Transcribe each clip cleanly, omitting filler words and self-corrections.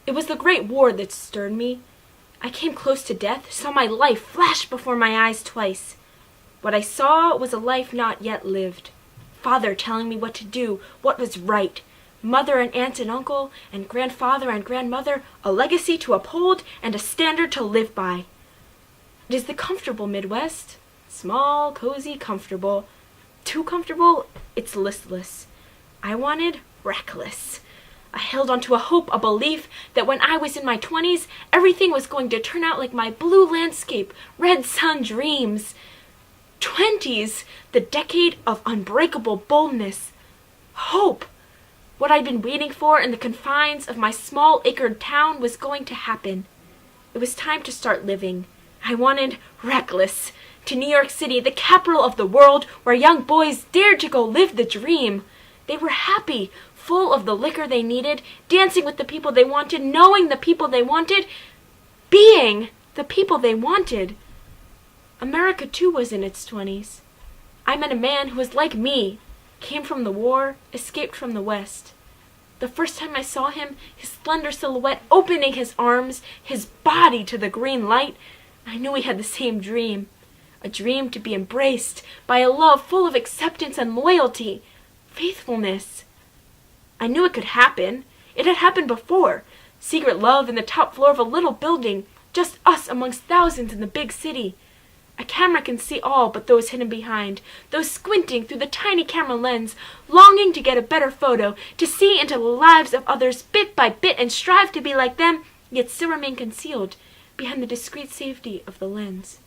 It was the Great War that stirred me. I came close to death, saw my life flash before my eyes twice. What I saw was a life not yet lived. Father telling me what to do, what was right. Mother and aunt and uncle, and grandfather and grandmother, a legacy to uphold and a standard to live by. It is the comfortable Midwest. Small, cozy, comfortable. Too comfortable, it's listless. I wanted reckless. I held on to a hope, a belief that when I was in my 20s, everything was going to turn out like my blue landscape, red sun dreams. 20s, the decade of unbreakable boldness. Hope. What I'd been waiting for in the confines of my small acred town was going to happen. It was time to start living. I wanted reckless. To New York City, the capital of the world, where young boys dared to go live the dream. They were happy, full of the liquor they needed, dancing with the people they wanted, knowing the people they wanted, being the people they wanted. America, too, was in its 20s. I met a man who was like me, came from the war, escaped from the West. The first time I saw him, his slender silhouette opening his arms, his body to the green light, I knew we had the same dream. A dream to be embraced by a love full of acceptance and loyalty, faithfulness. I knew it could happen. It had happened before. Secret love in the top floor of a little building, just us amongst thousands in the big city. A camera can see all but those hidden behind, those squinting through the tiny camera lens, longing to get a better photo, to see into the lives of others bit by bit and strive to be like them, yet still remain concealed behind the discreet safety of the lens.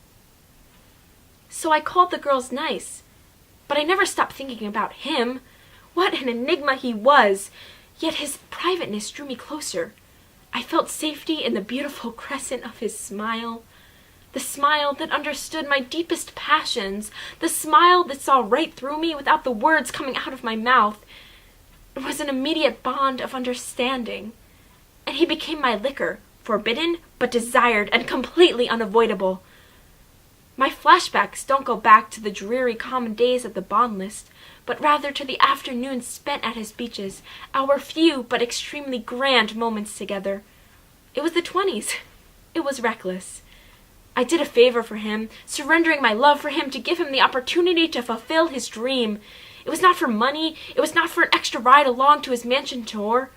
So I called the girls nice, but I never stopped thinking about him. What an enigma he was! Yet his privateness drew me closer. I felt safety in the beautiful crescent of his smile. The smile that understood my deepest passions. The smile that saw right through me without the words coming out of my mouth. It was an immediate bond of understanding. And he became my liquor, forbidden but desired and completely unavoidable. My flashbacks don't go back to the dreary common days of the bond list, but rather to the afternoons spent at his beaches, our few but extremely grand moments together. It was the 20s. It was reckless. I did a favor for him, surrendering my love for him to give him the opportunity to fulfill his dream. It was not for money. It was not for an extra ride along to his mansion tour.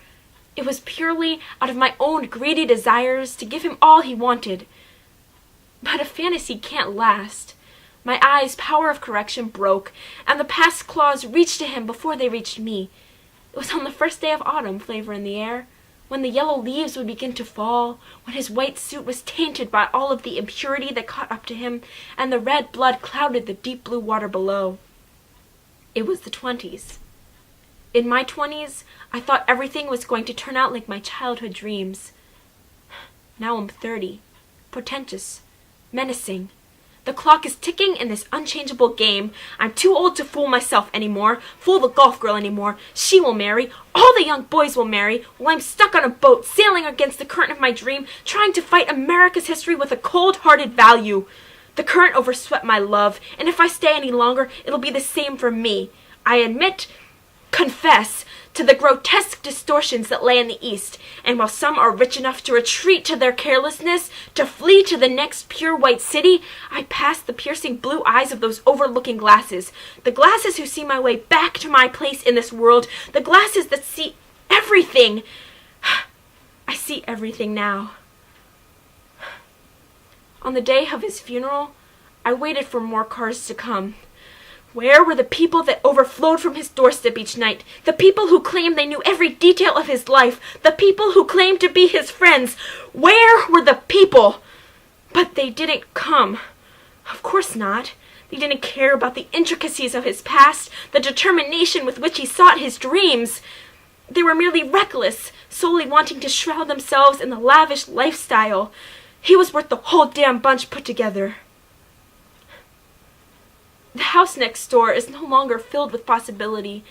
It was purely out of my own greedy desires to give him all he wanted. But a fantasy can't last. My eyes' power of correction broke, and the past claws reached to him before they reached me. It was on the first day of autumn flavor in the air, when the yellow leaves would begin to fall, when his white suit was tainted by all of the impurity that caught up to him, and the red blood clouded the deep blue water below. It was the 20s. In my 20s, I thought everything was going to turn out like my childhood dreams. Now I'm 30, portentous, menacing. The clock is ticking in this unchangeable game. I'm too old to fool myself anymore, fool the golf girl anymore. She will marry. All the young boys will marry, while I'm stuck on a boat, sailing against the current of my dream, trying to fight America's history with a cold-hearted value. The current overswept my love, and if I stay any longer, it'll be the same for me. I admit, confess, to the grotesque distortions that lay in the East, and while some are rich enough to retreat to their carelessness, to flee to the next pure white city, I pass the piercing blue eyes of those overlooking glasses, the glasses who see my way back to my place in this world, the glasses that see everything. I see everything now. On the day of his funeral, I waited for more cars to come. Where were the people that overflowed from his doorstep each night? The people who claimed they knew every detail of his life? The people who claimed to be his friends? Where were the people? But they didn't come. Of course not. They didn't care about the intricacies of his past, the determination with which he sought his dreams. They were merely reckless, solely wanting to shroud themselves in the lavish lifestyle. He was worth the whole damn bunch put together. The house next door is no longer filled with possibility,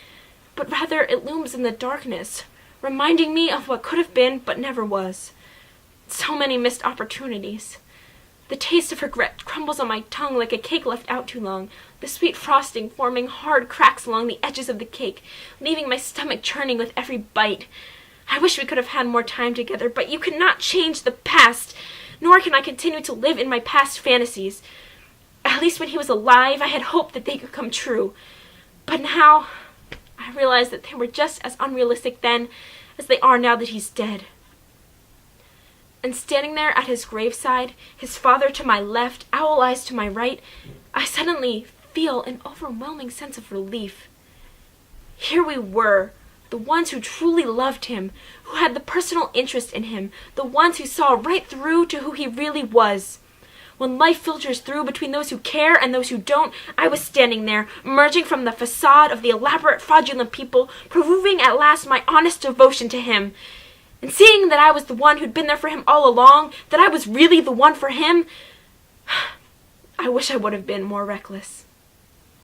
but rather it looms in the darkness, reminding me of what could have been but never was. So many missed opportunities. The taste of regret crumbles on my tongue like a cake left out too long, the sweet frosting forming hard cracks along the edges of the cake, leaving my stomach churning with every bite. I wish we could have had more time together, but you cannot change the past, nor can I continue to live in my past fantasies. At least when he was alive, I had hoped that they could come true. But now, I realize that they were just as unrealistic then as they are now that he's dead. And standing there at his graveside, his father to my left, Owl Eyes to my right, I suddenly feel an overwhelming sense of relief. Here we were, the ones who truly loved him, who had the personal interest in him, the ones who saw right through to who he really was. When life filters through between those who care and those who don't, I was standing there, emerging from the facade of the elaborate, fraudulent people, proving at last my honest devotion to him. And seeing that I was the one who'd been there for him all along, that I was really the one for him, I wish I would have been more reckless.